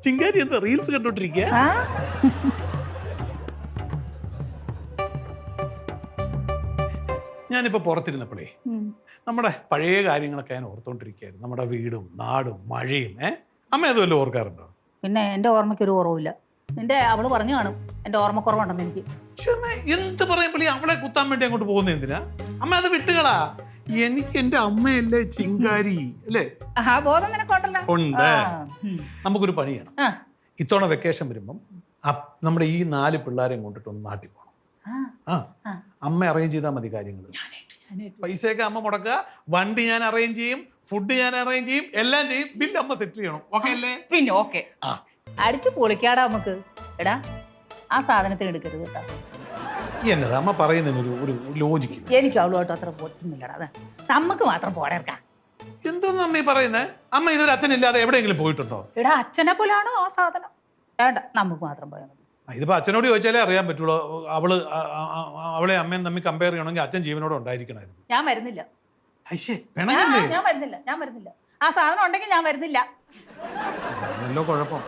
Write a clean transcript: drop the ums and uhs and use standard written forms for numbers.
ചിങ്കാരി എന്താ റീൽസ് കണ്ടോണ്ടിരിക്കുക? ഞാനിപ്പോ പുറത്തിരുന്നപ്പോഴേ നമ്മുടെ പഴയ കാര്യങ്ങളൊക്കെ ഞാൻ ഓർത്തോണ്ടിരിക്കുകയായിരുന്നു. നമ്മുടെ വീടും നാടും മഴയും. അമ്മ അതുവല്ലോ ഓർക്കാറുണ്ടോ? പിന്നെ എന്റെ ഓർമ്മയ്ക്ക് ഒരു കുറവില്ല. നിന്റെ അവള് പറഞ്ഞു കാണും എന്റെ ഓർമ്മക്കുറവുണ്ടെന്ന് എനിക്ക്. എന്ത് പറയുമ്പോൾ അവളെ കുത്താൻ വേണ്ടി അങ്ങോട്ട് പോകുന്ന എന്തിനാ? അമ്മ അത് വിട്ടുകളാ. എനിക്ക് എന്റെ അമ്മയല്ലേ ചിങ്കാരി അല്ലേ? ആ ബോധം നിനക്കോട്ടല്ലോ. ഉണ്ട്. നമുക്കൊരു പണി ചെയ്യണം. ഇത്തവണ വെക്കേഷൻ വരുമ്പം നമ്മുടെ ഈ 4 പിള്ളേരെയും കൊണ്ടിട്ട് ഒന്ന് നാട്ടിൽ പോകണം. അമ്മ അറേഞ്ച് ചെയ്താൽ മതി കാര്യങ്ങൾ. പൈസയൊക്കെ അമ്മ മുടക്കുക, വണ്ടി ഞാൻ അറേഞ്ച് ചെയ്യും, ഫുഡ് ഞാൻ അറേഞ്ച് ചെയ്യും, എല്ലാം ചെയ്യും. ബില്ല് അമ്മ സെറ്റിൽ ചെയ്യണം. ഓക്കെ അല്ലേ? പിന്നെ ഓക്കെ. അടിച്ചു പൊളിക്കാടാ നമുക്ക്. എടാ ആ സാധനത്തിന് എടുക്കരുത് കേട്ടോ. എന്നതാ അമ്മ പറയുന്നതിന് ഒരു ലോജിക്ക്. എനിക്ക് അവളുമായിട്ട് അത്ര പൊറ്റുന്നില്ലടാ. അതെ നമുക്ക് മാത്രം പോടേർക്കാം. എന്തോന്ന് അമ്മ ഈ പറയുന്നത്? അമ്മ ഇതൊരു അച്ഛനില്ലാതെ എവിടെയെങ്കിലും പോയിട്ടുണ്ടോ? എടാ അച്ഛനെ പോലാണോ ആ സാധനം? വേണ്ട, നമുക്ക് മാത്രം പോയാൽ മതി. ഇതിപ്പോ അച്ഛനോട് ചോദിച്ചാലേ അറിയാൻ പറ്റുള്ളൂ. അവളെ അമ്മയും തമ്മിൽ കമ്പയർ ചെയ്യണമെങ്കിൽ അച്ഛൻ ജീവനോട് ഉണ്ടായിരിക്കണമായിരുന്നു. ഞാൻ വരുന്നില്ല. വേണമെങ്കിലേ ഞാൻ വരുന്നില്ല. ആ സാധനം ഉണ്ടെങ്കിൽ ഞാൻ വരുന്നില്ല. കുഴപ്പം